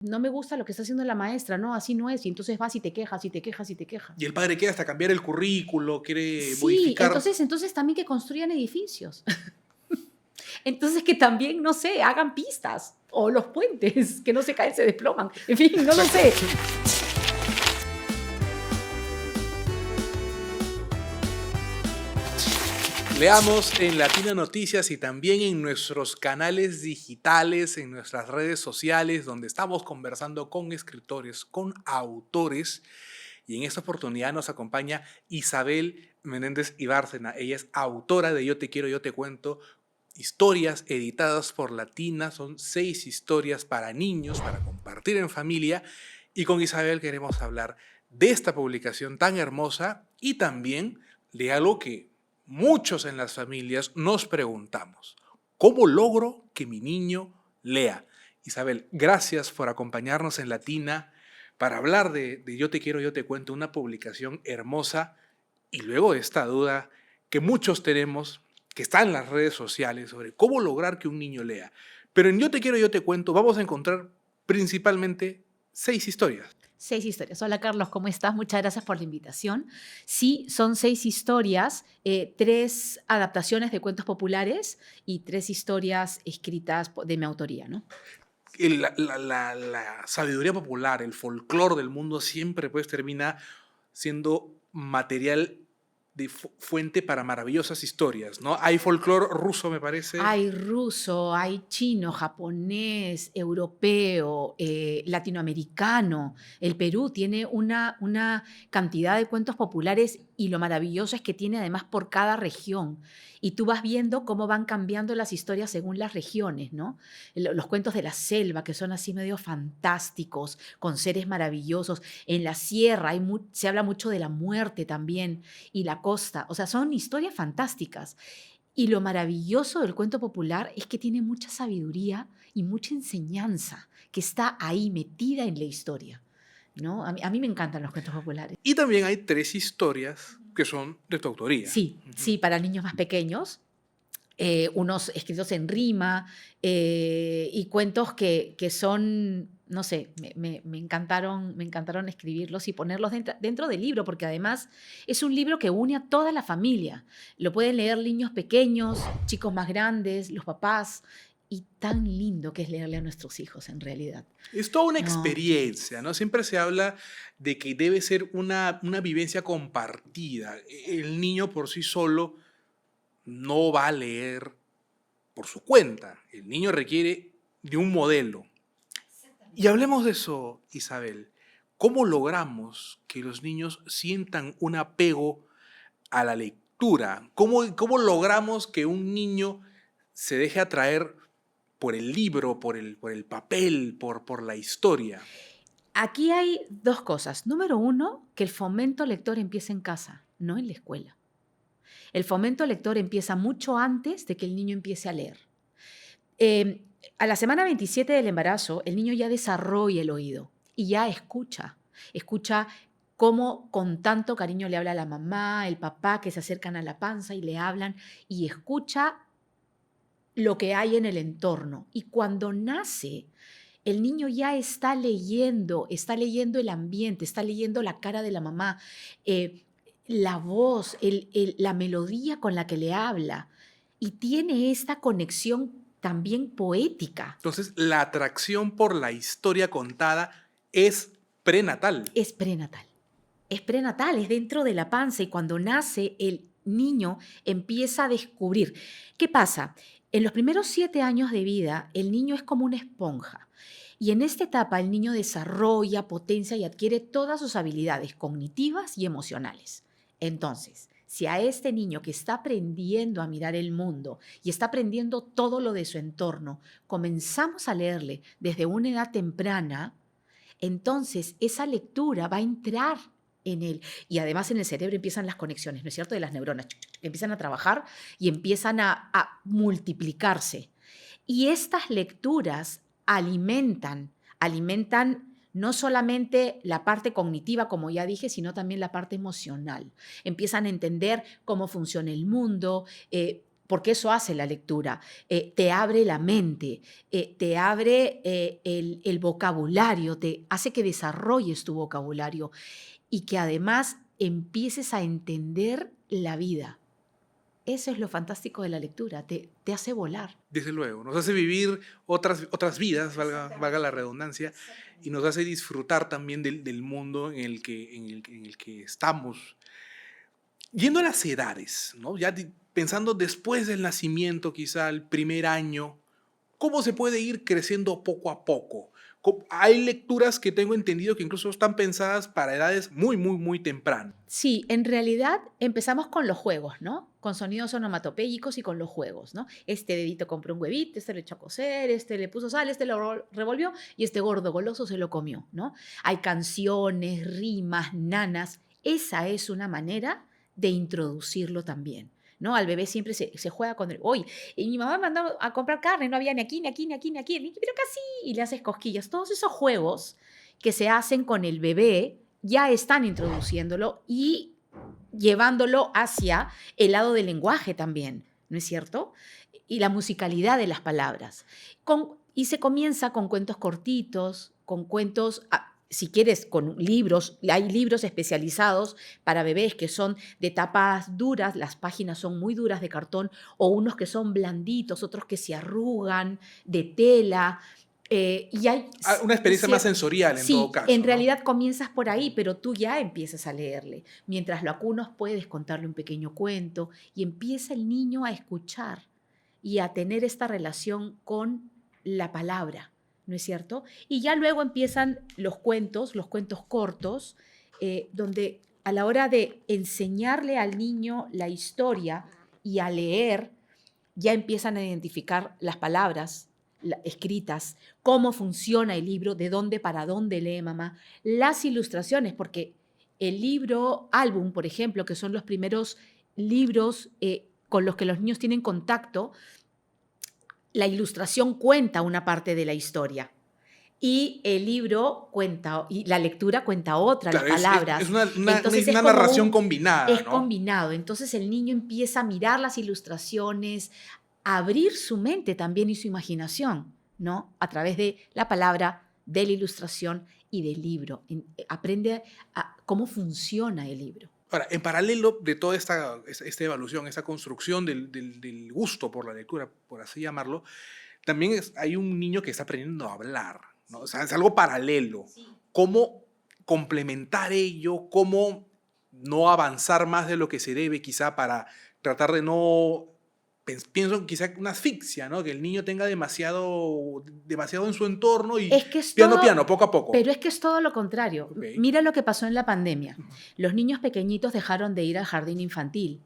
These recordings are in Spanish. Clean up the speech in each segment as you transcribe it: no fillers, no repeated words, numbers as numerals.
no me gusta lo que está haciendo la maestra, no, así no es. Y entonces vas y te quejas y te quejas y te quejas. Y el padre quiere hasta cambiar el currículo, quiere Sí, modificar. entonces también que construyan edificios. Entonces que también, no sé, hagan pistas o los puentes, que no se caen, se desploman. En fin, no lo Exacto. sé. Leamos en Latina Noticias y también en nuestros canales digitales, en nuestras redes sociales, donde estamos conversando con escritores, con autores. Y en esta oportunidad nos acompaña Isabel Menéndez Ibárcena. Ella es autora de Yo te quiero, yo te cuento, historias editadas por Latina. Son 6 historias para niños, para compartir en familia. Y con Isabel queremos hablar de esta publicación tan hermosa y también de algo que muchos en las familias nos preguntamos. ¿Cómo logro que mi niño lea? Isabel, gracias por acompañarnos en Latina para hablar de Yo te quiero, yo te cuento, una publicación hermosa y luego esta duda que muchos tenemos, que está en las redes sociales, sobre cómo lograr que un niño lea. Pero en Yo te quiero, yo te cuento, vamos a encontrar principalmente 6 historias. 6 historias. Hola Carlos, ¿cómo estás? Muchas gracias por la invitación. Sí, son 6 historias, 3 adaptaciones de cuentos populares y 3 historias escritas de mi autoría, ¿no? La sabiduría popular, el folclore del mundo siempre pues termina siendo material de fuente para maravillosas historias, ¿no? Hay folclore ruso, me parece. Hay ruso, hay chino, japonés, europeo, latinoamericano. El Perú tiene una cantidad de cuentos populares y lo maravilloso es que tiene además por cada región. Y tú vas viendo cómo van cambiando las historias según las regiones, ¿no? Los cuentos de la selva, que son así medio fantásticos, con seres maravillosos. En la sierra se habla mucho de la muerte también y la costa. O sea, son historias fantásticas. Y lo maravilloso del cuento popular es que tiene mucha sabiduría y mucha enseñanza que está ahí metida en la historia, ¿no? A mí me encantan los cuentos populares. Y también hay 3 historias que son de tu autoría. Sí, Ujú. sí, para niños más pequeños, unos escritos en rima y cuentos que son, no sé, me encantaron escribirlos y ponerlos dentro del libro, porque además es un libro que une a toda la familia. Lo pueden leer niños pequeños, chicos más grandes, los papás, y tan lindo que es leerle a nuestros hijos en realidad. Es toda una No, experiencia, ¿no? Siempre se habla de que debe ser una vivencia compartida. El niño por sí solo no va a leer por su cuenta. El niño requiere de un modelo. Y hablemos de eso, Isabel. ¿Cómo logramos que los niños sientan un apego a la lectura? ¿Cómo logramos que un niño se deje atraer por el libro, por el papel, por la historia? aquí hay dos cosas. Número uno, que el fomento lector empiece en casa, no en la escuela. El fomento lector empieza mucho antes de que el niño empiece a leer. Eh, a la semana 27 del embarazo, el niño ya desarrolla el oído y ya escucha. Escucha cómo con tanto cariño le habla la mamá, el papá, que se acercan a la panza y le hablan, y escucha lo que hay en el entorno. Y cuando nace, el niño ya está leyendo el ambiente, está leyendo la cara de la mamá, la voz, la melodía con la que le habla, y tiene esta conexión también poética. Entonces, la atracción por la historia contada es prenatal. Es prenatal. Es prenatal, es dentro de la panza y cuando nace el niño empieza a descubrir. ¿Qué pasa? En los primeros 7 años de vida, el niño es como una esponja. Y en esta etapa el niño desarrolla, potencia y adquiere todas sus habilidades cognitivas y emocionales. Entonces, si a este niño que está aprendiendo a mirar el mundo y está aprendiendo todo lo de su entorno, comenzamos a leerle desde una edad temprana, entonces esa lectura va a entrar en él. Y además en el cerebro empiezan las conexiones, ¿no es cierto? De las neuronas, que empiezan a trabajar y empiezan a multiplicarse. Y estas lecturas alimentan no solamente la parte cognitiva, como ya dije, sino también la parte emocional. Empiezan a entender cómo funciona el mundo, porque eso hace la lectura. Te abre la mente, te abre el vocabulario, te hace que desarrolles tu vocabulario y que además empieces a entender la vida. Eso es lo fantástico de la lectura, te hace volar. Desde luego, nos hace vivir otras vidas, valga la redundancia, y nos hace disfrutar también del mundo en el que estamos. Yendo a las edades, ¿no? Ya pensando después del nacimiento, quizá el primer año, ¿cómo se puede ir creciendo poco a poco? Hay lecturas que tengo entendido que incluso están pensadas para edades muy, muy, muy tempranas. Sí, en realidad empezamos con los juegos, ¿no? Con sonidos onomatopéyicos y con los juegos, ¿no? Este dedito compró un huevito, este le echó a cocer, este le puso sal, este lo revolvió y este gordo goloso se lo comió, ¿no? Hay canciones, rimas, nanas. Esa es una manera de introducirlo también, ¿no? Al bebé siempre se juega con el, hoy, y mi mamá me mandó a comprar carne, no había ni aquí, ni aquí, ni aquí, ni aquí, pero casi, y le haces cosquillas. Todos esos juegos que se hacen con el bebé ya están introduciéndolo y llevándolo hacia el lado del lenguaje también, ¿no es cierto? Y la musicalidad de las palabras. Y se comienza con cuentos cortitos, con cuentos, si quieres, con libros. Hay libros especializados para bebés que son de tapas duras, las páginas son muy duras de cartón, o unos que son blanditos, otros que se arrugan, de tela. Y hay Una experiencia más sensorial en todo sí, caso, en ¿no? realidad comienzas por ahí, pero tú ya empiezas a leerle. Mientras lo acunos puedes contarle un pequeño cuento y empieza el niño a escuchar y a tener esta relación con la palabra, ¿no es cierto? Y ya luego empiezan los cuentos cortos, donde a la hora de enseñarle al niño la historia y a leer, ya empiezan a identificar las palabras escritas, cómo funciona el libro, de dónde para dónde lee mamá, las ilustraciones, porque el libro álbum, por ejemplo, que son los primeros libros con los que los niños tienen contacto, la ilustración cuenta una parte de la historia. Y el libro cuenta, y la lectura cuenta otra, Claro, las es palabras. Entonces es una como narración combinada, es ¿no? combinado. Entonces el niño empieza a mirar las ilustraciones, a abrir su mente también y su imaginación, ¿no? A través de la palabra, de la ilustración y del libro. Aprende cómo funciona el libro. Ahora, en paralelo de toda esta evolución, esta construcción del gusto por la lectura, por así llamarlo, también hay un niño que está aprendiendo a hablar, ¿no? O sea, es algo paralelo. ¿Cómo complementar ello? ¿Cómo no avanzar más de lo que se debe quizá para tratar de no... Pienso quizá una asfixia, ¿no? Que el niño tenga demasiado en su entorno y Es que es piano, poco a poco. pero es que es todo lo contrario. Ok. Mira lo que pasó en la pandemia. Ujú. Los niños pequeñitos dejaron de ir al jardín infantil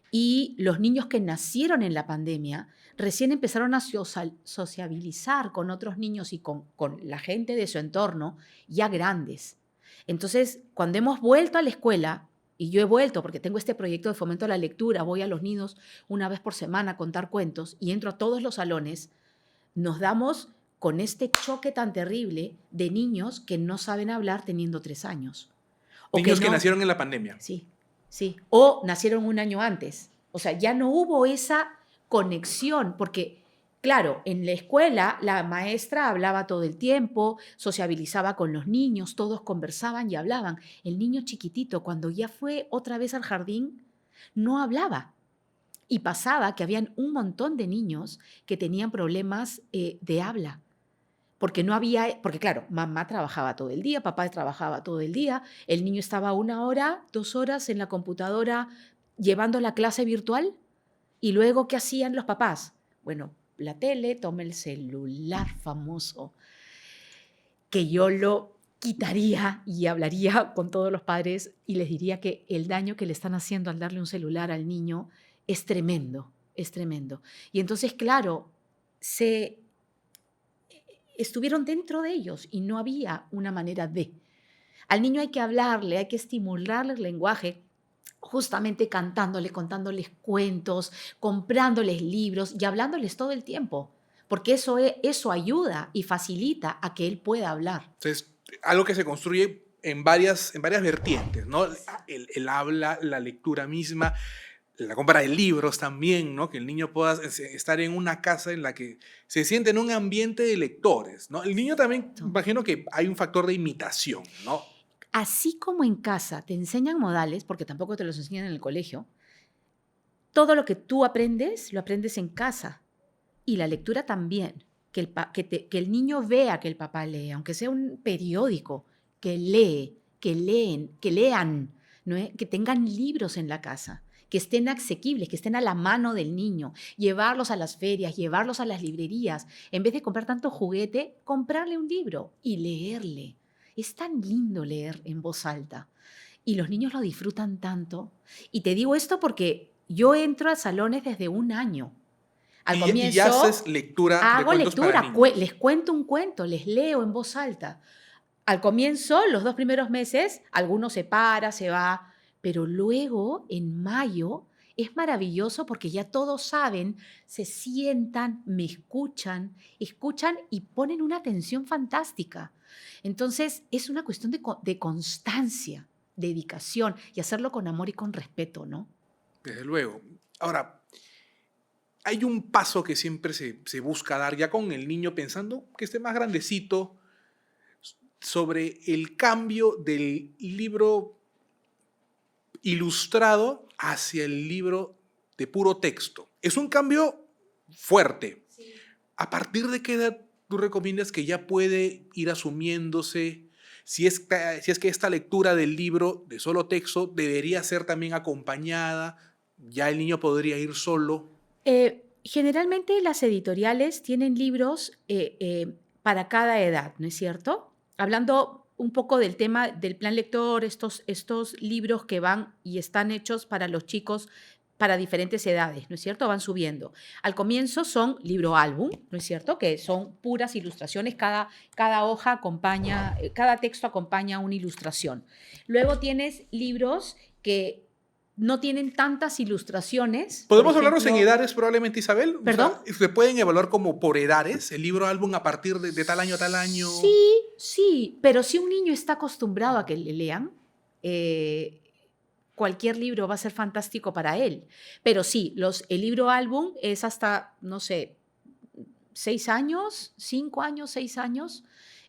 y los niños que nacieron en la pandemia recién empezaron a sociabilizar con otros niños y con la gente de su entorno ya grandes. Entonces, cuando hemos vuelto a la escuela, y yo he vuelto porque tengo este proyecto de fomento a la lectura, voy a los nidos una vez por semana a contar cuentos y entro a todos los salones, nos damos con este choque tan terrible de niños que no saben hablar teniendo 3 años. O Niños que no, nacieron en la pandemia. sí, sí. O nacieron un año antes. O sea, ya no hubo esa conexión, porque, claro, en la escuela la maestra hablaba todo el tiempo, sociabilizaba con los niños, todos conversaban y hablaban. El niño chiquitito, cuando ya fue otra vez al jardín, no hablaba. Y pasaba que habían un montón de niños que tenían problemas de habla. Porque no había, porque claro, mamá trabajaba todo el día, papá trabajaba todo el día, el niño estaba 1 hora, 2 horas en la computadora llevando la clase virtual y luego, ¿qué hacían los papás? Bueno, la tele, toma el celular famoso, que yo lo quitaría y hablaría con todos los padres y les diría que el daño que le están haciendo al darle un celular al niño es tremendo, es tremendo. Y entonces, claro, estuvieron dentro de ellos y no había una manera de. Al niño hay que hablarle, hay que estimularle el lenguaje, justamente cantándole, contándoles cuentos, comprándoles libros y hablándoles todo el tiempo, porque eso ayuda y facilita a que él pueda hablar. Entonces, algo que se construye en varias vertientes, ¿no? El habla, la lectura misma. la compra de libros también, ¿no? Que el niño pueda estar en una casa en la que se siente en un ambiente de lectores, ¿no? El niño también, Exacto. imagino que hay un factor de imitación, ¿no? Así como en casa te enseñan modales, porque tampoco te los enseñan en el colegio, todo lo que tú aprendes, lo aprendes en casa. Y la lectura también. Que el niño vea que el papá lee, aunque sea un periódico, que lee, que lean, ¿no? Que tengan libros en la casa, que estén asequibles, que estén a la mano del niño, llevarlos a las ferias, llevarlos a las librerías. En vez de comprar tanto juguete, comprarle un libro y leerle. Es tan lindo leer en voz alta y los niños lo disfrutan tanto. Y te digo esto porque yo entro a salones desde un año. Al Y haces comienzo lectura de hago cuentos para lectura, niños. les cuento un cuento, les leo en voz alta. Al comienzo, los 2 primeros meses, alguno se para, se va, pero luego, en mayo, es maravilloso porque ya todos saben, se sientan, me escuchan y ponen una atención fantástica. Entonces, es una cuestión de constancia, dedicación y hacerlo con amor y con respeto, ¿no? Desde luego. Ahora, hay un paso que siempre se busca dar ya con el niño pensando que esté más grandecito sobre el cambio del libro ilustrado hacia el libro de puro texto. Es un cambio fuerte. ¿A partir de qué edad tú recomiendas que ya puede ir asumiéndose si es que esta lectura del libro de solo texto debería ser también acompañada? ¿Ya el niño podría ir solo? Generalmente las editoriales tienen libros para cada edad, ¿no es cierto? Hablando un poco del tema del plan lector, estos libros que van y están hechos para los chicos para diferentes edades, ¿no es cierto? Van subiendo. Al comienzo son libro álbum, ¿no es cierto? Que son puras ilustraciones, cada hoja acompaña, cada texto acompaña una ilustración. Luego tienes libros que no tienen tantas ilustraciones, por ¿Podemos hablarlos en ejemplo, edades probablemente, Isabel? O ¿perdón? sea, ¿se pueden evaluar como por edades? ¿El libro álbum a partir de tal año a tal año? Sí, sí, pero si un niño está acostumbrado a que le lean, eh, cualquier libro va a ser fantástico para él. Pero sí, el libro álbum es hasta, no sé, 6 años, 5 años, 6 años,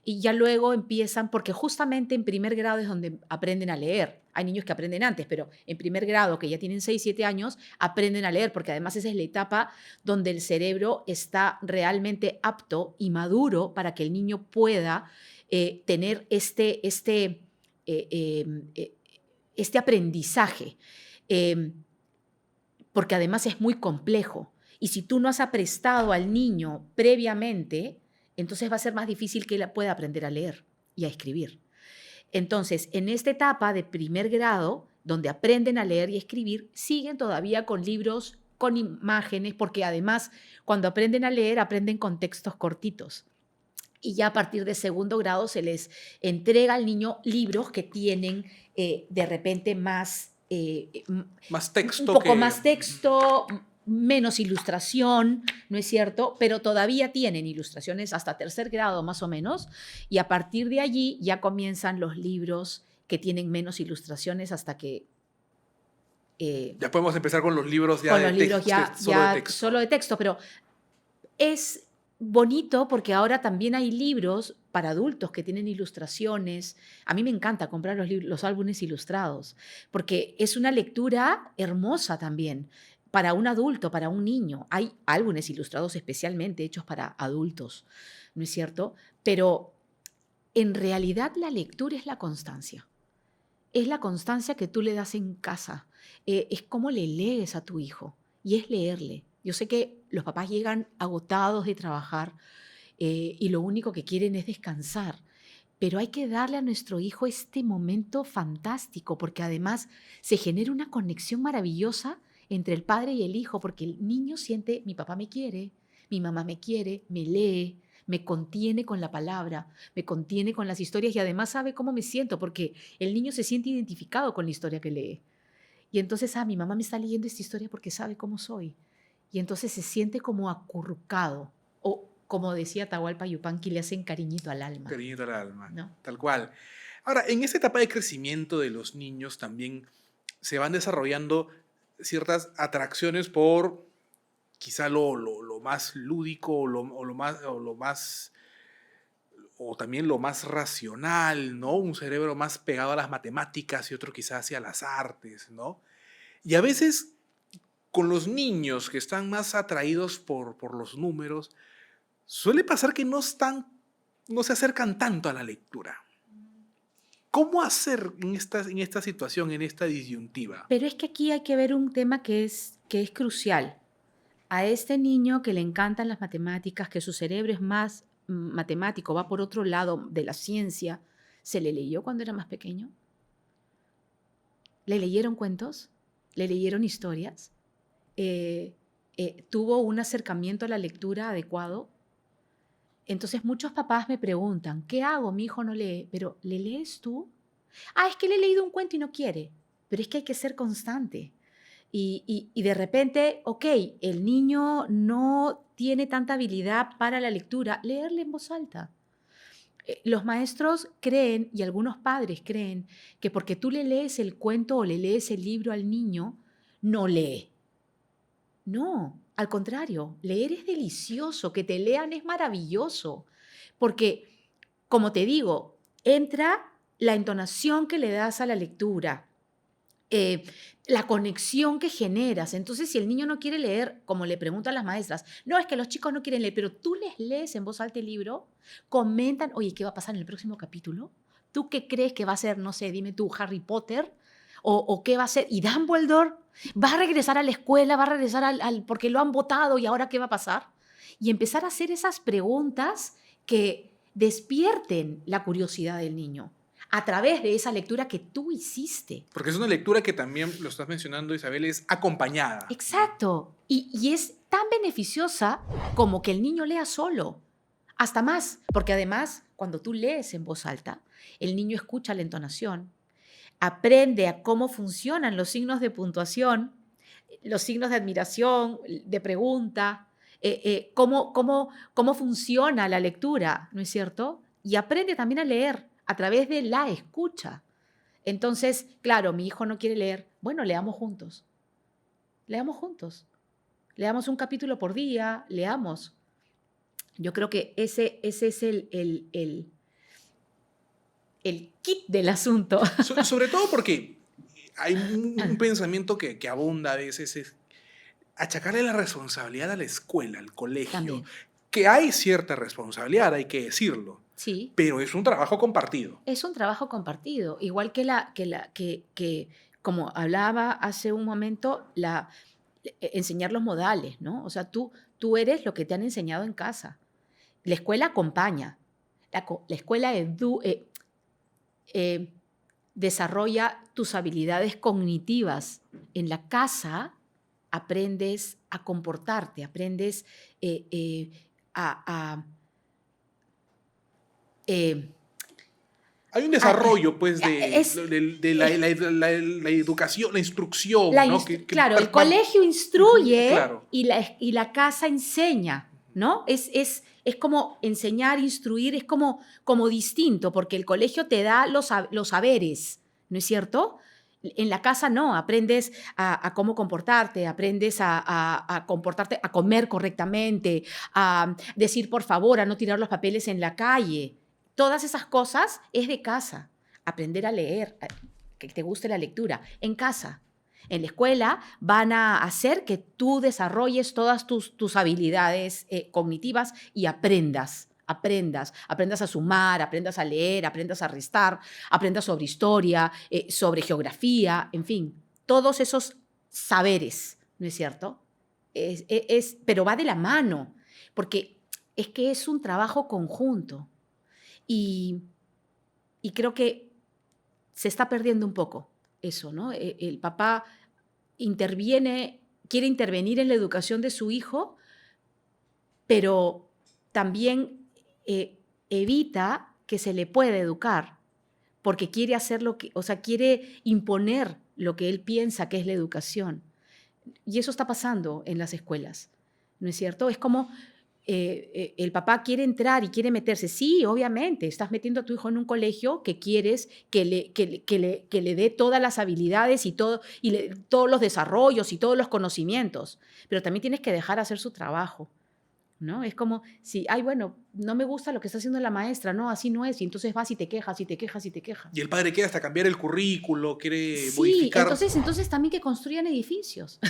y ya luego empiezan, porque justamente en primer grado es donde aprenden a leer. Hay niños que aprenden antes, pero en primer grado, que ya tienen 6 7 años, aprenden a leer, porque además esa es la etapa donde el cerebro está realmente apto y maduro para que el niño pueda tener este aprendizaje. Em, Porque además es muy complejo. Y si tú no has aprestado al niño previamente, entonces va a ser más difícil que él pueda aprender a leer y a escribir. Entonces, en esta etapa de primer grado, donde aprenden a leer y escribir, siguen todavía con libros, con imágenes, porque además cuando aprenden a leer, aprenden con textos cortitos. Y ya a partir de segundo grado se les entrega al niño libros que tienen de repente más Más un texto poco que... más texto, menos ilustración, ¿no es cierto? Pero todavía tienen ilustraciones hasta tercer grado más o menos, y a partir de allí ya comienzan los libros que tienen menos ilustraciones hasta que Ya podemos empezar con los libros ya con de los libros texto, solo de solo texto. de texto, pero es bonito porque ahora también hay libros para adultos que tienen ilustraciones. A mí me encanta comprar los álbumes ilustrados porque es una lectura hermosa también para un adulto, para un niño. Hay álbumes ilustrados especialmente hechos para adultos, ¿no es cierto? Pero en realidad la lectura es la constancia. Es la constancia que tú le das en casa. Es cómo le lees a tu hijo y es leerle. Yo sé que los papás llegan agotados de trabajar y lo único que quieren es descansar, pero hay que darle a nuestro hijo este momento fantástico porque además se genera una conexión maravillosa entre el padre y el hijo porque el niño siente, mi papá me quiere, mi mamá me quiere, me lee, me contiene con la palabra, me contiene con las historias y además sabe cómo me siento porque el niño se siente identificado con la historia que lee. Y entonces, mi mamá me está leyendo esta historia porque sabe cómo soy. Y entonces se siente como acurrucado. O como decía Atahualpa Yupanqui, le hacen cariñito al alma, Cariñito al alma, ¿no? tal cual. Ahora, en esta etapa de crecimiento de los niños también se van desarrollando ciertas atracciones por quizá lo más lúdico o también lo más racional, ¿no? Un cerebro más pegado a las matemáticas y otro quizá hacia las artes, ¿no? Y a veces con los niños que están más atraídos por los números, suele pasar que no se acercan tanto a la lectura. ¿Cómo hacer en esta situación, en esta disyuntiva? Pero es que aquí hay que ver un tema que es crucial. A este niño que le encantan las matemáticas, que su cerebro es más matemático, va por otro lado de la ciencia, ¿se le leyó cuando era más pequeño? ¿Le leyeron cuentos? ¿Le leyeron historias? ¿Tuvo un acercamiento a la lectura adecuado? Entonces muchos papás me preguntan, ¿qué hago? Mi hijo no lee, pero ¿le lees tú? Ah, es que le he leído un cuento y no quiere, pero es que hay que ser constante. Y de repente, ok, el niño no tiene tanta habilidad para la lectura, leerle en voz alta. Los maestros creen, y algunos padres creen, que porque tú le lees el cuento o le lees el libro al niño, no lee. No, al contrario, leer es delicioso, que te lean es maravilloso, porque, como te digo, entra la entonación que le das a la lectura, eh, la conexión que generas. Entonces, si el niño no quiere leer, como le preguntan las maestras, no, es que los chicos no quieren leer, pero tú les lees en voz alta el libro, comentan, oye, ¿qué va a pasar en el próximo capítulo? ¿Tú qué crees que va a ser, no sé, dime tú, Harry Potter? ¿O qué va a ser? ¿Y Dumbledore? ¿Va a regresar a la escuela? ¿Va a regresar porque lo han votado y ahora qué va a pasar? Y empezar a hacer esas preguntas que despierten la curiosidad del niño a través de esa lectura que tú hiciste. Porque es una lectura que también, lo estás mencionando, Isabel, es acompañada. Exacto. Y es tan beneficiosa como que el niño lea solo. Hasta más, porque además, cuando tú lees en voz alta, el niño escucha la entonación, aprende a cómo funcionan los signos de puntuación, los signos de admiración, de pregunta, cómo funciona la lectura, ¿no es cierto? Y aprende también a leer a través de la escucha. Entonces, claro, mi hijo no quiere leer. Bueno, leamos juntos. Leamos juntos. Leamos un capítulo por día, leamos. Yo creo que ese es el kit del asunto. Sobre todo porque hay un pensamiento que abunda a veces, es achacarle la responsabilidad a la escuela, al colegio, También. que hay cierta responsabilidad, hay que decirlo, Sí, pero es un trabajo compartido. es un trabajo compartido. Igual que como hablaba hace un momento, enseñar los modales, ¿no? O sea, tú eres lo que te han enseñado en casa. La escuela acompaña. La escuela desarrolla tus habilidades cognitivas. En la casa aprendes a comportarte, aprendes a, eh, Hay un a- desarrollo, pues, es, de la educación, la instrucción, ¿no? claro, el colegio instruye Claro. y la casa enseña, ¿no? Es como enseñar, instruir, es como distinto, porque el colegio te da los saberes, ¿no es cierto? En la casa no, aprendes a cómo comportarte, aprendes a comportarte, a comer correctamente, a decir por favor, a no tirar los papeles en la calle. Todas esas cosas es de casa. Aprender a leer, que te guste la lectura, en casa. En la escuela van a hacer que tú desarrolles todas tus habilidades cognitivas y aprendas a sumar, aprendas a leer, aprendas a restar, aprendas sobre historia, sobre geografía, en fin, todos esos saberes, ¿no es cierto? Pero va de la mano, porque es que es un trabajo conjunto y, y creo que se está perdiendo un poco eso, ¿no? El papá quiere intervenir en la educación de su hijo, pero también evita que se le pueda educar, porque quiere hacer o sea, quiere imponer lo que él piensa que es la educación. Y eso está pasando en las escuelas, ¿no es cierto? Es como el papá quiere entrar y quiere meterse. Sí, obviamente, estás metiendo a tu hijo en un colegio que quieres que le dé todas las habilidades y, todos los desarrollos y todos los conocimientos, pero también tienes que dejar hacer su trabajo, ¿no? Es como si, ay, bueno, no me gusta lo que está haciendo la maestra, no, así no es, y entonces vas y te quejas y te quejas y te Y quejas. el padre quiere hasta cambiar el currículo, quiere Sí, modificar. entonces también que construyan edificios.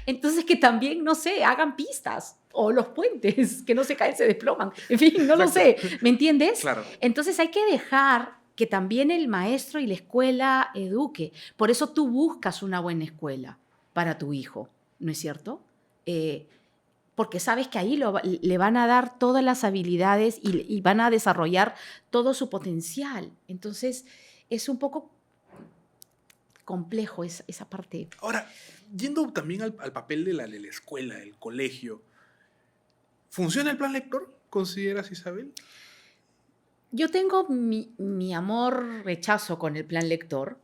Entonces que también, no sé, hagan pistas o los puentes, que no se caen, se desploman. En fin, no lo Exacto. sé, ¿me entiendes? Claro. Entonces hay que dejar que también el maestro y la escuela eduque. Por eso tú buscas una buena escuela para tu hijo, ¿no es cierto? Porque sabes que ahí le van a dar todas las habilidades y van a desarrollar todo su potencial. Entonces es un poco complejo esa parte. Ahora, yendo también al papel de la escuela, del colegio, ¿funciona el plan lector? ¿Consideras, Isabel? Yo tengo mi amor-rechazo con el plan lector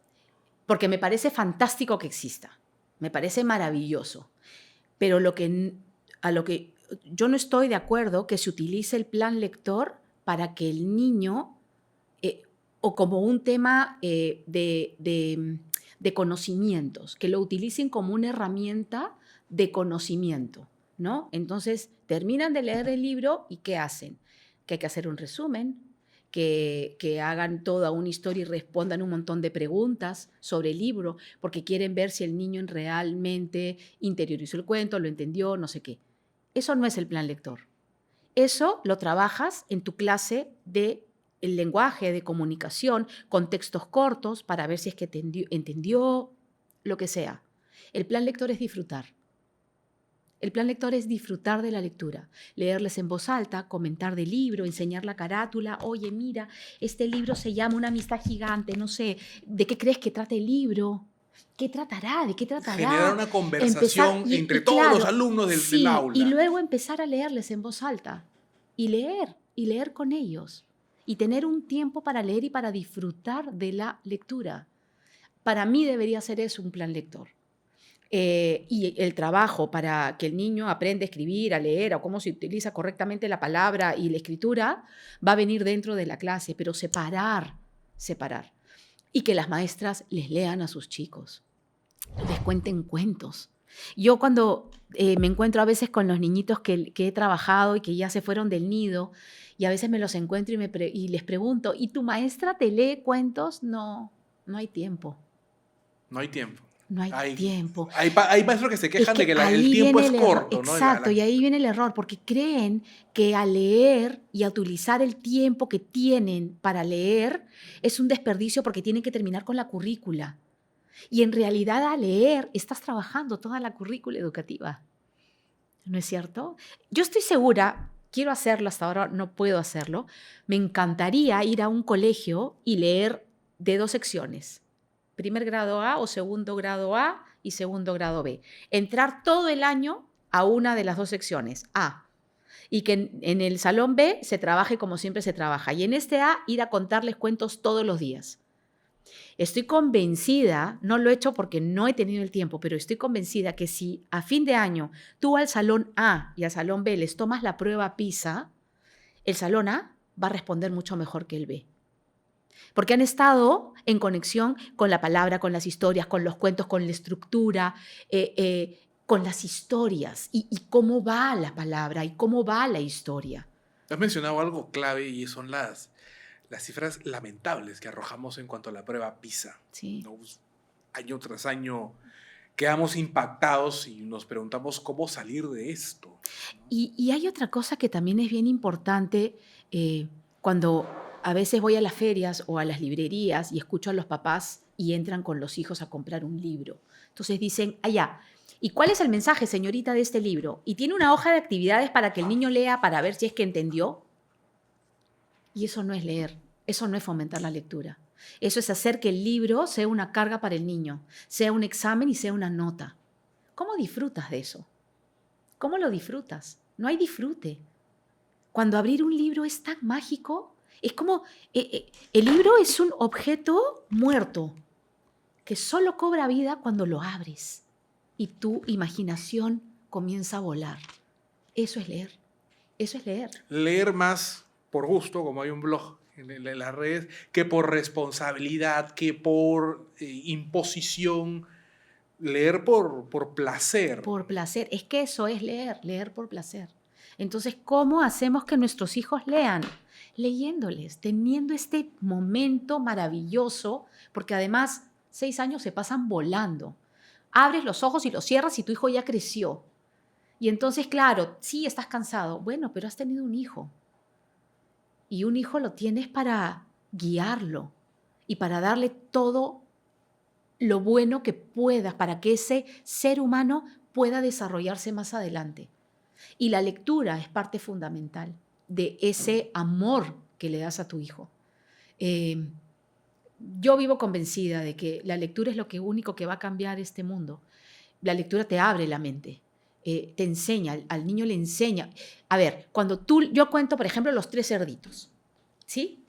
porque me parece fantástico que exista, me parece maravilloso, pero a lo que yo no estoy de acuerdo que se utilice el plan lector para que el niño, o como un tema de conocimientos, que lo utilicen como una herramienta de conocimiento, ¿no? Entonces terminan de leer el libro y ¿qué hacen? Que hay que hacer un resumen, que hagan toda una historia y respondan un montón de preguntas sobre el libro, porque quieren ver si el niño realmente interiorizó el cuento, lo entendió, no sé qué. Eso no es el plan lector. Eso lo trabajas en tu clase de el lenguaje, de comunicación, con textos cortos para ver si es que entendió lo que sea. El plan lector es disfrutar. El plan lector es disfrutar de la lectura, leerles en voz alta, comentar del libro, enseñar la carátula. Oye, mira, este libro se llama Una amistad gigante, no sé, ¿de qué crees que trata el libro? ¿Qué tratará? ¿De qué Generar tratará? una Empezar, conversación entre y todos los claro, alumnos del sí, y aula. luego empezar a leerles en voz alta y leer con ellos, y tener un tiempo para leer y para disfrutar de la lectura. Para mí debería ser eso un plan lector. Y el trabajo para que el niño aprenda a escribir, a leer, o cómo se utiliza correctamente la palabra y la escritura, va a venir dentro de la clase, pero separar. Y que las maestras les lean a sus chicos, les cuenten cuentos. Yo cuando me encuentro a veces con los niñitos que he trabajado y que ya se fueron del nido, y a veces me los encuentro y les pregunto, ¿y tu maestra te lee cuentos? No, no hay tiempo. No hay tiempo. No hay Hay, tiempo. hay maestros que se Es quejan de que que el ahí tiempo viene es el error, corto, ¿no? exacto, y ahí viene el error, porque creen que al leer y a utilizar el tiempo que tienen para leer es un desperdicio porque tienen que terminar con la currícula. Y en realidad al leer estás trabajando toda la currícula educativa, ¿no es cierto? Yo estoy segura, quiero hacerlo, hasta ahora no puedo hacerlo, me encantaría ir a un colegio y leer de 2 secciones, primer grado A o segundo grado A y segundo grado B. Entrar todo el año a una de las 2 secciones, A, y que en el salón B se trabaje como siempre se trabaja, y en este A ir a contarles cuentos todos los días. Estoy convencida, no lo he hecho porque no he tenido el tiempo, pero estoy convencida que si a fin de año tú al salón A y al salón B les tomas la prueba PISA, el salón A va a responder mucho mejor que el B. Porque han estado en conexión con la palabra, con las historias, con los cuentos, con la estructura, con las historias y cómo va la palabra y cómo va la historia. Has mencionado algo clave y son las cifras lamentables que arrojamos en cuanto a la prueba PISA. Sí. ¿No? Año tras año quedamos impactados y nos preguntamos cómo salir de esto. Y hay otra cosa que también es bien importante cuando a veces voy a las ferias o a las librerías y escucho a los papás y entran con los hijos a comprar un libro. Entonces dicen, allá, ¿y cuál es el mensaje, señorita, de este libro? ¿Y tiene una hoja de actividades para que el niño lea para ver si es que entendió? Y eso no es leer, eso no es fomentar la lectura. Eso es hacer que el libro sea una carga para el niño, sea un examen y sea una nota. ¿Cómo disfrutas de eso? ¿Cómo lo disfrutas? No hay disfrute. Cuando abrir un libro es tan mágico, es como, el libro es un objeto muerto que solo cobra vida cuando lo abres y tu imaginación comienza a volar. Eso es leer. Eso es leer. Leer más por gusto, como hay un blog en las redes, que por responsabilidad, que por imposición. Leer por placer. Por placer. Es que eso es leer, leer por placer. Entonces, ¿cómo hacemos que nuestros hijos lean? Leyéndoles, teniendo este momento maravilloso, porque además 6 años se pasan volando. Abres los ojos y los cierras y tu hijo ya creció. Y entonces, claro, sí, estás cansado. Bueno, pero has tenido un hijo. Y un hijo lo tienes para guiarlo y para darle todo lo bueno que puedas, para que ese ser humano pueda desarrollarse más adelante. Y la lectura es parte fundamental de ese amor que le das a tu hijo. Yo vivo convencida de que la lectura es lo único que va a cambiar este mundo. La lectura te abre la mente, te enseña, al niño le enseña. A ver, yo cuento, por ejemplo, los 3 cerditos, ¿sí?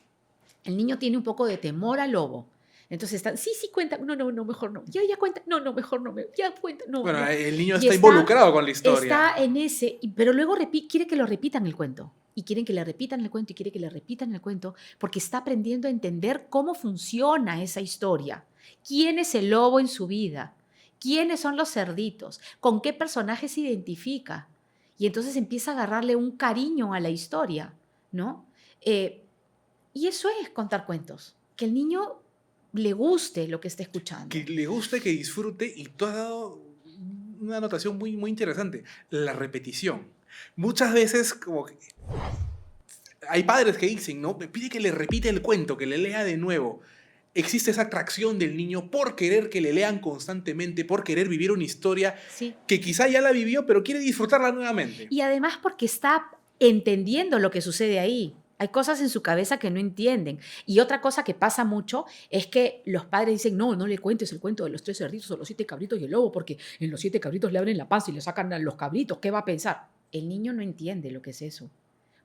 El niño tiene un poco de temor al lobo. Entonces están, sí, cuenta, no, mejor no. Ya cuenta, no, mejor no, ya cuenta, no. Bueno, Ya. el niño Y está involucrado con la historia. Está en ese, pero luego quiere que lo repitan el cuento. Y quieren que le repitan el cuento y quiere que le repitan el cuento porque está aprendiendo a entender cómo funciona esa historia. ¿Quién es el lobo en su vida? ¿Quiénes son los cerditos? ¿Con qué personaje se identifica? Y entonces empieza a agarrarle un cariño a la historia, ¿no? Y eso es contar cuentos. Que el niño le guste lo que esté escuchando. Que le guste, que disfrute, y tú has dado una anotación muy, muy interesante, la repetición. Muchas veces como que hay padres que dicen, ¿no? Me pide que le repita el cuento, que le lea de nuevo. Existe esa atracción del niño por querer que le lean constantemente, por querer vivir una historia Sí. que quizá ya la vivió, pero quiere disfrutarla nuevamente. Y además porque está entendiendo lo que sucede ahí. Hay cosas en su cabeza que no entienden. Y otra cosa que pasa mucho es que los padres dicen, no le cuentes el cuento de los 3 cerditos o los 7 cabritos y el lobo, porque en los 7 cabritos le abren la panza y le sacan a los cabritos. ¿Qué va a pensar? El niño no entiende lo que es eso.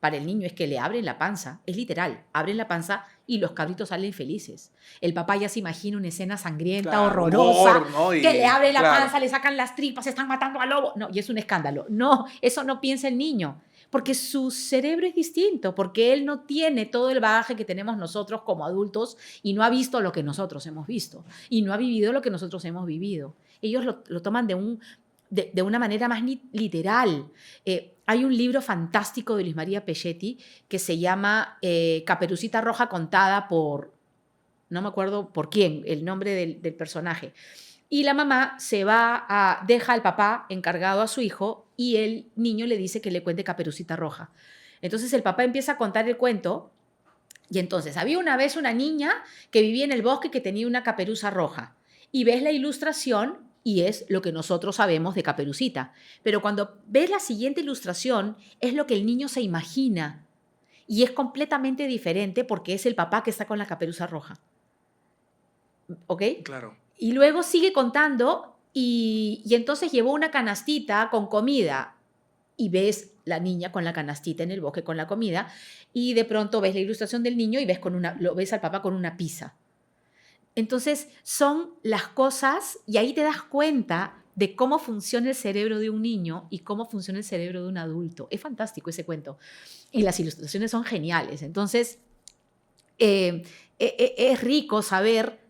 Para el niño es que le abren la panza, es literal, abren la panza y los cabritos salen felices. El papá ya se imagina una escena sangrienta, Claro, horrorosa, humor, ¿no? que le abre la claro. panza, le sacan las tripas, están matando al lobo. No, y es un escándalo. No, eso no piensa el niño, porque su cerebro es distinto, porque él no tiene todo el bagaje que tenemos nosotros como adultos y no ha visto lo que nosotros hemos visto y no ha vivido lo que nosotros hemos vivido. Ellos lo toman de una manera más literal. Hay un libro fantástico de Luis María Pelletti que se llama Caperucita Roja contada por, no me acuerdo por quién, el nombre del personaje. Y la mamá deja al papá encargado a su hijo y el niño le dice que le cuente Caperucita Roja. Entonces el papá empieza a contar el cuento y entonces había una vez una niña que vivía en el bosque que tenía una caperuza roja. Y ves la ilustración y es lo que nosotros sabemos de Caperucita. Pero cuando ves la siguiente ilustración es lo que el niño se imagina. Y es completamente diferente porque es el papá que está con la caperuza roja. ¿Ok? Claro. Y luego sigue contando y entonces llevó una canastita con comida y ves la niña con la canastita en el bosque con la comida y de pronto ves la ilustración del niño y lo ves al papá con una pizza. Entonces son las cosas y ahí te das cuenta de cómo funciona el cerebro de un niño y cómo funciona el cerebro de un adulto. Es fantástico ese cuento. Y las ilustraciones son geniales. Entonces, es rico saber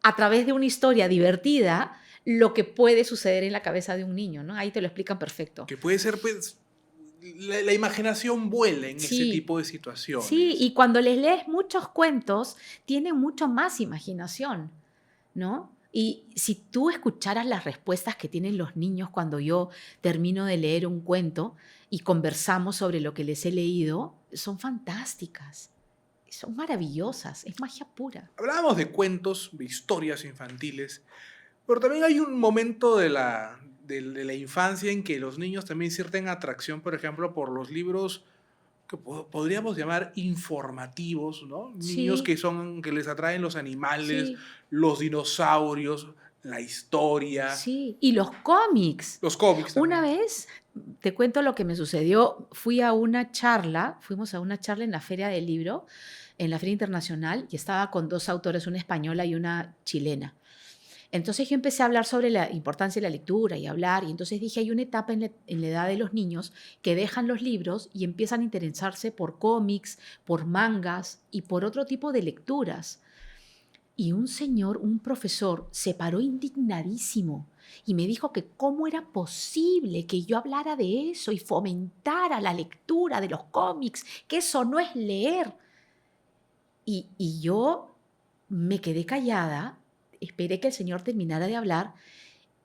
a través de una historia divertida lo que puede suceder en la cabeza de un niño, ¿no? Ahí te lo explican perfecto. Que puede ser, pues, la imaginación vuela en Sí. ese tipo de situaciones. Sí, y cuando les lees muchos cuentos, tienen mucho más imaginación, ¿no? Y si tú escucharas las respuestas que tienen los niños cuando yo termino de leer un cuento y conversamos sobre lo que les he leído, son fantásticas, son maravillosas, es magia pura. Hablábamos de cuentos, de historias infantiles, pero también hay un momento de la infancia en que los niños también sienten atracción, por ejemplo, por los libros que podríamos llamar informativos, ¿no? Niños Sí. que les atraen los animales, Sí. los dinosaurios, la historia, Sí, y los cómics. los cómics también. Una vez, te cuento lo que me sucedió, fuimos a una charla en la Feria del Libro, en la Feria Internacional, y estaba con 2 autores, una española y una chilena. Entonces yo empecé a hablar sobre la importancia de la lectura y hablar, y entonces dije, hay una etapa en la edad de los niños que dejan los libros y empiezan a interesarse por cómics, por mangas y por otro tipo de lecturas. Y un señor, un profesor, se paró indignadísimo y me dijo que cómo era posible que yo hablara de eso y fomentara la lectura de los cómics, que eso no es leer. Y yo me quedé callada, esperé que el señor terminara de hablar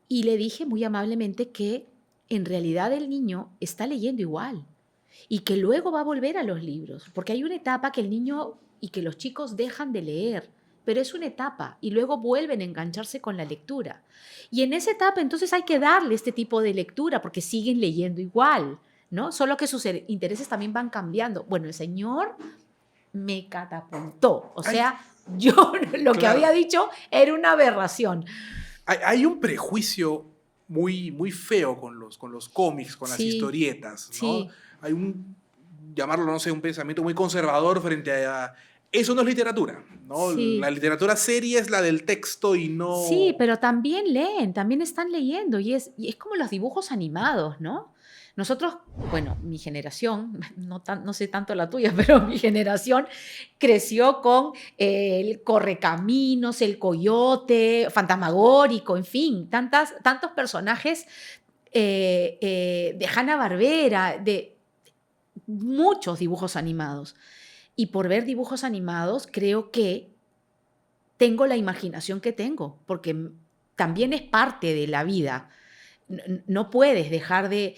y le dije muy amablemente que en realidad el niño está leyendo igual y que luego va a volver a los libros, porque hay una etapa que el niño y que los chicos dejan de leer, pero es una etapa y luego vuelven a engancharse con la lectura. Y en esa etapa entonces hay que darle este tipo de lectura porque siguen leyendo igual, ¿no? Solo que sus intereses también van cambiando. Bueno, el señor me catapultó, o Hay, sea, yo lo que había claro, dicho era una aberración. hay un prejuicio muy feo con los cómics, con las Sí, historietas, ¿no? sí, Hay llamarlo, no sé, un pensamiento muy conservador frente a... Eso no es literatura, ¿no? La sí. literatura seria es la del texto y Sí, no... pero también leen, también están leyendo y es como los dibujos animados, ¿no? Nosotros, bueno, mi generación, no sé tanto la tuya, pero mi generación creció con el Correcaminos, el Coyote, Fantasmagórico, en fin, tantos personajes de Hanna-Barbera, de muchos dibujos animados. Y por ver dibujos animados, creo que tengo la imaginación que tengo, porque también es parte de la vida. No puedes dejar de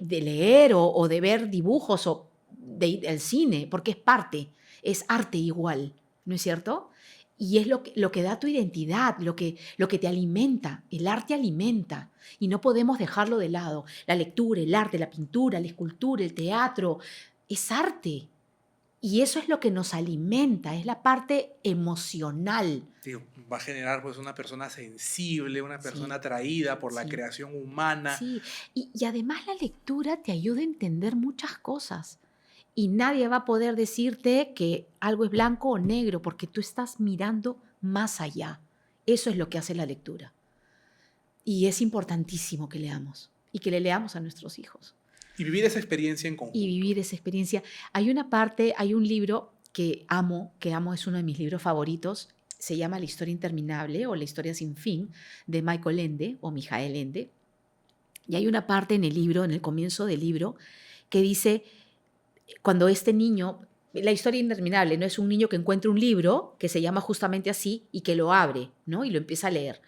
leer o de ver dibujos o de ir al cine, porque es arte igual, ¿no es cierto? Y es lo que da tu identidad, lo que te alimenta. El arte alimenta y no podemos dejarlo de lado. La lectura, el arte, la pintura, la escultura, el teatro, es arte. Y eso es lo que nos alimenta, es la parte emocional. Digo, va a generar pues una persona sensible, una persona Sí, atraída por la sí, creación humana. sí. Y además la lectura te ayuda a entender muchas cosas. Y nadie va a poder decirte que algo es blanco o negro, porque tú estás mirando más allá. Eso es lo que hace la lectura. Y es importantísimo que leamos y que le leamos a nuestros hijos Y vivir esa experiencia en y conjunto. vivir esa experiencia. Hay un libro que amo, es uno de mis libros favoritos, se llama La historia interminable o La historia sin fin, de Michael Ende o Mijael Ende. Y hay una parte en el libro, en el comienzo del libro, que dice, cuando este niño, la historia interminable, ¿no? Es un niño que encuentra un libro que se llama justamente así y que lo abre, ¿no? Y lo empieza a leer.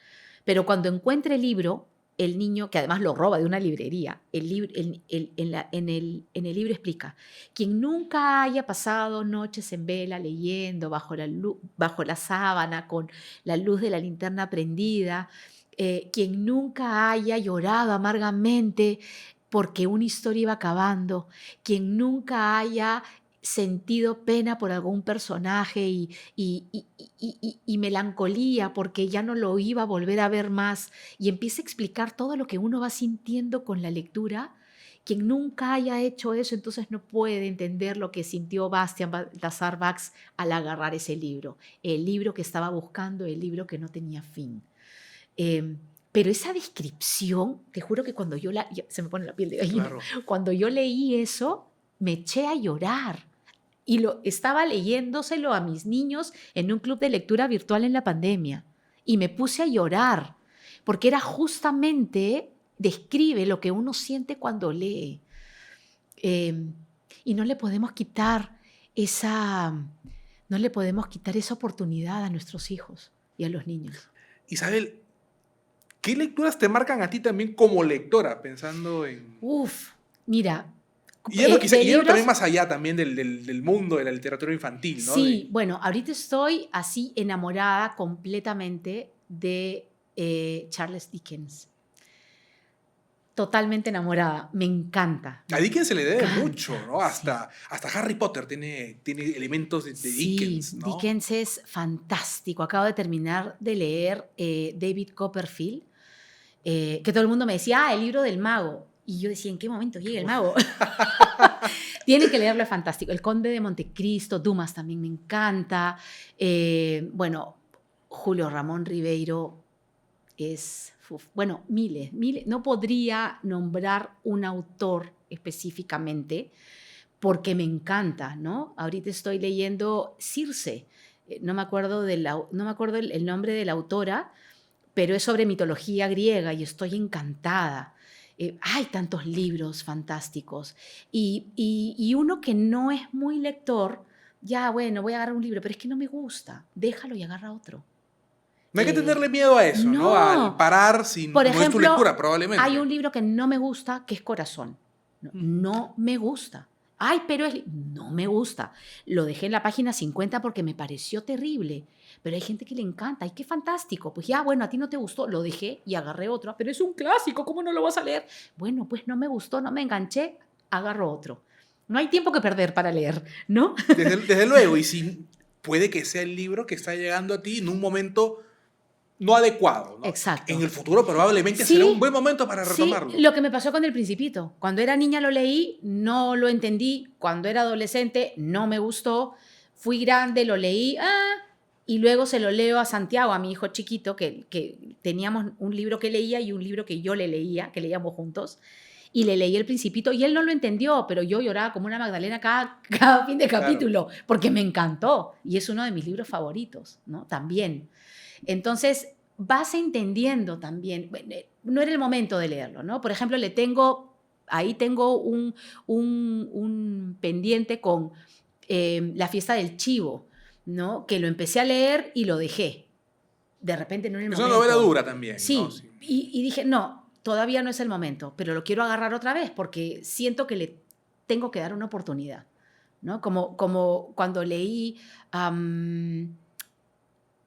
Pero cuando encuentra el libro, el niño, que además lo roba de una librería, en el libro explica, quien nunca haya pasado noches en vela leyendo bajo la sábana con la luz de la linterna prendida, quien nunca haya llorado amargamente porque una historia iba acabando, quien nunca haya sentido pena por algún personaje y melancolía porque ya no lo iba a volver a ver más y empieza a explicar todo lo que uno va sintiendo con la lectura. Quien nunca haya hecho eso, entonces no puede entender lo que sintió Bastian Balthasar Bax al agarrar ese libro, el libro que estaba buscando, el libro que no tenía fin. Pero esa descripción, te juro que cuando se me pone la piel de gallina, Claro. cuando yo leí eso, me eché a llorar. Y estaba leyéndoselo a mis niños en un club de lectura virtual en la pandemia. Y me puse a llorar, porque era justamente, describe lo que uno siente cuando lee. Eh, y esa, no le podemos quitar esa oportunidad a nuestros hijos y a los niños. Isabel, ¿qué lecturas te marcan a ti también como lectora? Pensando en... Uf, mira, Y de yendo también libros, más allá también del mundo de la literatura infantil, ¿no? sí, bueno, ahorita estoy así enamorada completamente de Charles Dickens. Totalmente enamorada, A Dickens se le debe mucho, encanta, ¿no? sí. Hasta Harry Potter tiene elementos de Sí, Dickens, ¿no? Dickens es fantástico. Acabo de terminar de leer David Copperfield, que todo el mundo me decía, el libro del mago. Y yo decía, ¿en qué momento llega el mago? Tienen que leerlo, es fantástico. El Conde de Montecristo, Dumas también me encanta. Bueno, Julio Ramón Ribeiro, bueno, miles, miles. No podría nombrar un autor específicamente porque me encanta, ¿no? Ahorita estoy leyendo Circe. No me acuerdo, no me acuerdo el nombre de la autora, pero es sobre mitología griega y estoy encantada. Hay tantos libros fantásticos. Y uno que no es muy lector, ya bueno, voy a agarrar un libro, pero es que no me gusta. Déjalo y agarra otro. No hay que tenerle miedo a eso, ¿no? Al No. parar si Por no es tu lectura, ejemplo, hay probablemente. un libro que no me gusta, que es Corazón. No, no me gusta. Ay, pero no me gusta. Lo dejé en la página 50 porque me pareció terrible. Pero hay gente que le encanta. ¡Ay, qué fantástico! Pues ya, bueno, a ti no te gustó. Lo dejé y agarré otro. Pero es un clásico, ¿cómo no lo vas a leer? Bueno, pues no me gustó, no me enganché, agarro otro. No hay tiempo que perder para leer, ¿no? Desde luego, y si puede que sea el libro que está llegando a ti en un momento no adecuado, ¿no? En Exacto. el futuro probablemente será un Sí, buen momento para sí, retomarlo. lo que me pasó con El Principito. Cuando era niña lo leí, no lo entendí. Cuando era adolescente no me gustó. Fui grande, lo leí, y luego se lo leo a Santiago, a mi hijo chiquito, que teníamos un libro que leía y un libro que yo le leía, que leíamos juntos. Y le leí El Principito y él no lo entendió, pero yo lloraba como una Magdalena cada fin de Claro. capítulo, porque me encantó. Y es uno de mis libros favoritos, ¿no? También. Entonces, vas entendiendo también. Bueno, no era el momento de leerlo, ¿no? Por ejemplo, ahí tengo un pendiente con La fiesta del chivo, ¿no? Que lo empecé a leer y lo dejé. De repente no era el Es una novela momento. dura también, ¿no? Sí, Sí. y dije, no, todavía no es el momento, pero lo quiero agarrar otra vez porque siento que le tengo que dar una oportunidad, ¿no? Como cuando leí,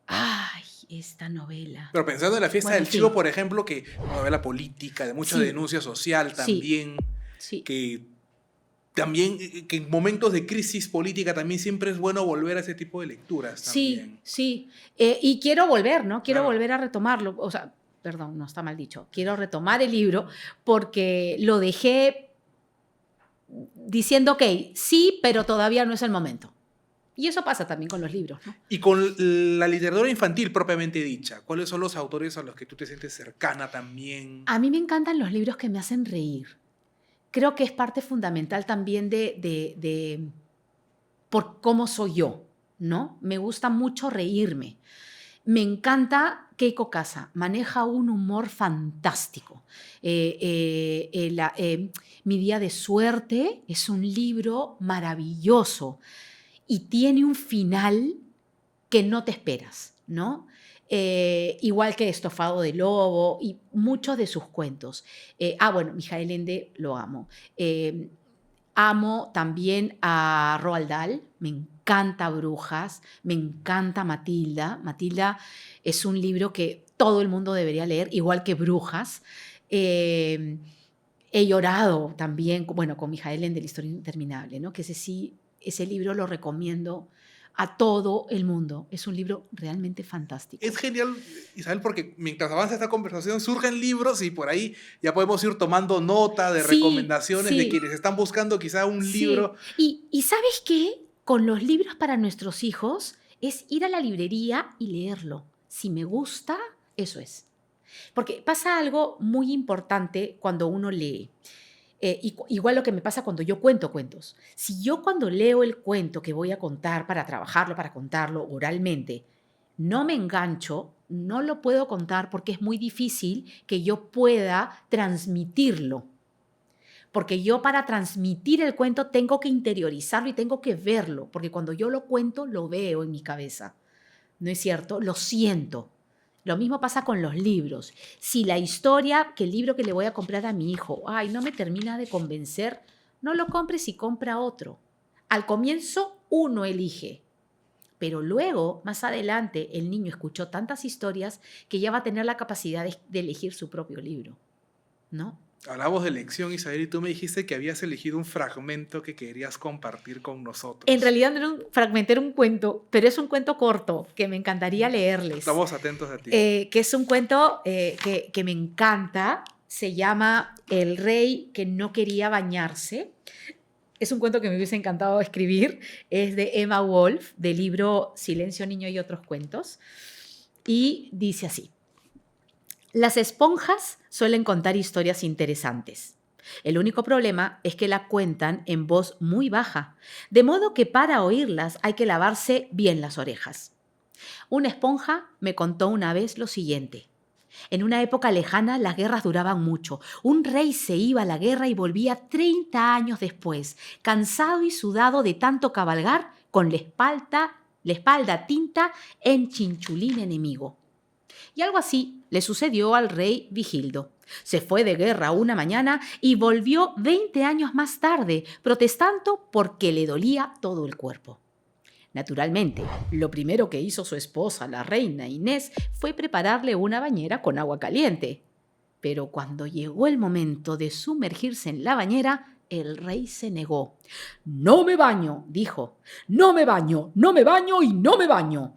ay, esta novela. Pero pensando en la fiesta Bueno, del en chivo, fin, por ejemplo, que es una novela política, de mucha sí, denuncia social sí, también, sí, que también, que en momentos de crisis política también siempre es bueno volver a ese tipo de lecturas sí, también. sí. Y quiero volver, ¿no? Quiero Claro. volver a retomarlo. O sea, perdón, no está mal dicho. Quiero retomar el libro porque lo dejé diciendo, ok, sí, pero todavía no es el momento. Y eso pasa también con los libros, ¿no? Y con la literatura infantil propiamente dicha, ¿cuáles son los autores a los que tú te sientes cercana también? A mí me encantan los libros que me hacen reír. Creo que es parte fundamental también de por cómo soy yo, ¿no? Me gusta mucho reírme. Me encanta Keiko Casa, maneja un humor fantástico. Mi día de suerte es un libro maravilloso y tiene un final que no te esperas, ¿no? Igual que Estofado de Lobo y muchos de sus cuentos. Bueno, Mijael Ende lo amo. Amo también a Roald Dahl, me encanta Brujas, me encanta Matilda. Matilda es un libro que todo el mundo debería leer, igual que Brujas. Eh, He llorado también, bueno, con Mijael Ende, La historia interminable, ¿no? Que ese libro lo recomiendo a todo el mundo. Es un libro realmente fantástico. Es genial, Isabel, porque mientras avanza esta conversación surgen libros y por ahí ya podemos ir tomando nota de Sí, recomendaciones de sí, quienes están buscando quizá un sí. libro. Y ¿sabes qué? Con los libros para nuestros hijos es ir a la librería y leerlo. Si me gusta, eso es. Porque pasa algo muy importante cuando uno lee. Igual lo que me pasa cuando yo cuento cuentos. Si yo cuando leo el cuento que voy a contar para trabajarlo, para contarlo oralmente, no me engancho, no lo puedo contar porque es muy difícil que yo pueda transmitirlo. Porque yo para transmitir el cuento tengo que interiorizarlo y tengo que verlo, porque cuando yo lo cuento lo veo en mi cabeza. ¿No es cierto? Lo siento. Lo mismo pasa con los libros. Si la historia, que el libro que le voy a comprar a mi hijo, ay, no me termina de convencer, no lo compres y compra otro. Al comienzo uno elige, pero luego, más adelante, el niño escuchó tantas historias que ya va a tener la capacidad de elegir su propio libro, ¿no? Hablamos de elección, Isabel, y tú me dijiste que habías elegido un fragmento que querías compartir con En nosotros. realidad no era un fragmento, era un cuento, pero es un cuento corto que me encantaría leerles. Estamos atentos a ti. Que es un cuento que me encanta. Se llama El rey que no quería bañarse. Es un cuento que me hubiese encantado escribir. Es de Emma Wolf, del libro Silencio, niño y otros cuentos. Y dice así. Las esponjas suelen contar historias interesantes. El único problema es que la cuentan en voz muy baja, de modo que para oírlas hay que lavarse bien las orejas. Una esponja me contó una vez lo siguiente. En una época lejana las guerras duraban mucho. Un rey se iba a la guerra y volvía 30 años después, cansado y sudado de tanto cabalgar, con la espalda tinta en chinchulín enemigo. Y algo así le sucedió al rey Vigildo. Se fue de guerra una mañana y volvió 20 años más tarde, protestando porque le dolía todo el cuerpo. Naturalmente, lo primero que hizo su esposa, la reina Inés, fue prepararle una bañera con agua caliente. Pero cuando llegó el momento de sumergirse en la bañera, el rey se negó. «No me baño», dijo. «No me baño, no me baño y no me baño».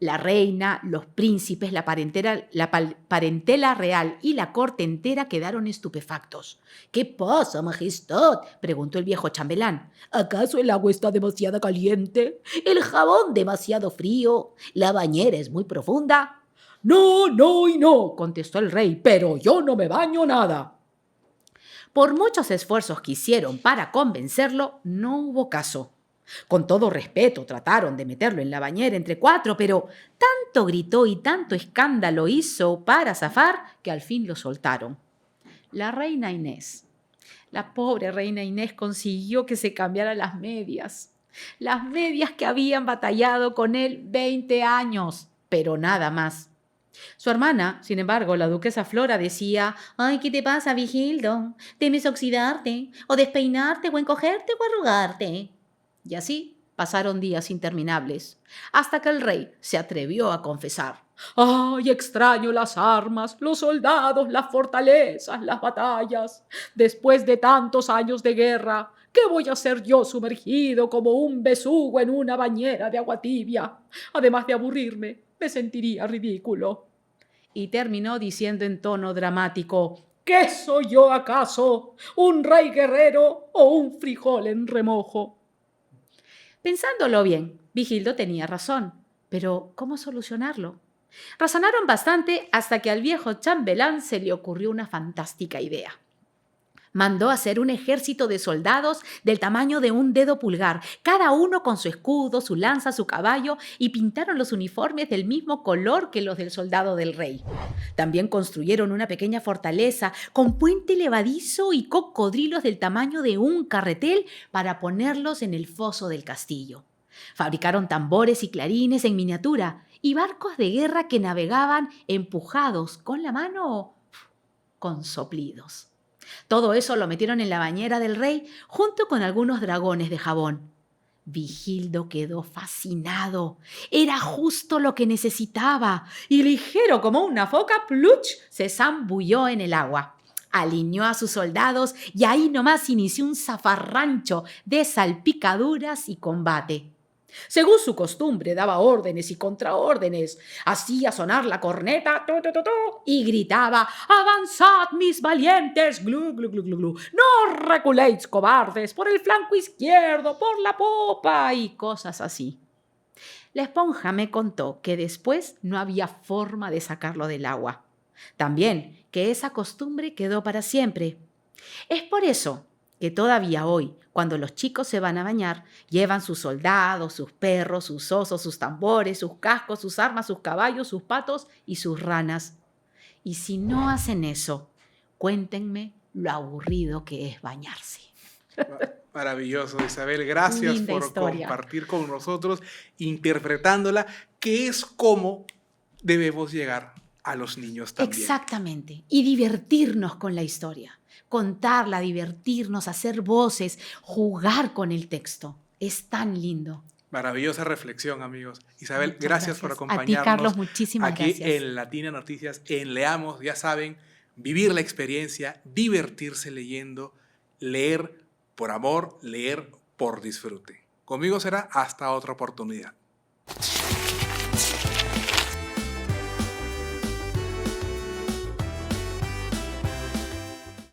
La reina, los príncipes, la parentela real y la corte entera quedaron estupefactos. «¿Qué pasa, majestad?», preguntó el viejo chambelán. «¿Acaso el agua está demasiado caliente? ¿El jabón demasiado frío? ¿La bañera es muy profunda?» «No, no y no», contestó el rey, «pero yo no me baño nada». Por muchos esfuerzos que hicieron para convencerlo, no hubo caso. Con todo respeto trataron de meterlo en la bañera entre cuatro, pero tanto gritó y tanto escándalo hizo para zafar que al fin lo soltaron. La reina Inés. La pobre reina Inés consiguió que se cambiara las medias que habían batallado con él 20 años, pero nada más. Su hermana, sin embargo, la duquesa Flora, decía: «Ay, ¿qué te pasa, Vigildo? ¿Temes oxidarte, o despeinarte, o encogerte, o arrugarte?» Y así pasaron días interminables, hasta que el rey se atrevió a confesar: «Ay, extraño las armas, los soldados, las fortalezas, las batallas. Después de tantos años de guerra, ¿qué voy a hacer yo sumergido como un besugo en una bañera de agua tibia? Además de aburrirme, me sentiría ridículo». Y terminó diciendo en tono dramático: «¿Qué soy yo acaso? ¿Un rey guerrero o un frijol en remojo?». Pensándolo bien, Vigildo tenía razón, pero ¿cómo solucionarlo? Razonaron bastante hasta que al viejo chambelán se le ocurrió una fantástica idea. Mandó hacer un ejército de soldados del tamaño de un dedo pulgar, cada uno con su escudo, su lanza, su caballo, y pintaron los uniformes del mismo color que los del soldado del rey. También construyeron una pequeña fortaleza con puente levadizo y cocodrilos del tamaño de un carretel para ponerlos en el foso del castillo. Fabricaron tambores y clarines en miniatura y barcos de guerra que navegaban empujados con la mano o con soplidos. Todo eso lo metieron en la bañera del rey junto con algunos dragones de jabón. Vigildo quedó fascinado. Era justo lo que necesitaba. Y ligero como una foca, ¡pluch!, se zambulló en el agua. Alineó a sus soldados y ahí nomás inició un zafarrancho de salpicaduras y combate. Según su costumbre, daba órdenes y contraórdenes, hacía sonar la corneta, tu, tu, tu, tu, y gritaba: «¡Avanzad, mis valientes! ¡Glu, glu, glu, glu, glu! ¡No reculéis, cobardes! ¡Por el flanco izquierdo! ¡Por la popa!», y cosas así. La esponja me contó que después no había forma de sacarlo del agua. También que esa costumbre quedó para siempre. Es por eso que todavía hoy, cuando los chicos se van a bañar, llevan sus soldados, sus perros, sus osos, sus tambores, sus cascos, sus armas, sus caballos, sus patos y sus ranas. Y si no hacen eso, cuéntenme lo aburrido que es bañarse. Maravilloso, Isabel. Gracias Linda por historia. compartir con nosotros, interpretándola, que es como debemos llegar a los niños también. Exactamente. Y divertirnos con la historia. Contarla, divertirnos, hacer voces, jugar con el texto. Es tan lindo. Maravillosa reflexión, amigos. Isabel, Muchas gracias por gracias. A ti, acompañarnos Carlos, muchísimas aquí gracias. en Latina Noticias, en Leamos. Ya saben, vivir la experiencia, divertirse leyendo, leer por amor, leer por disfrute. Conmigo será hasta otra oportunidad.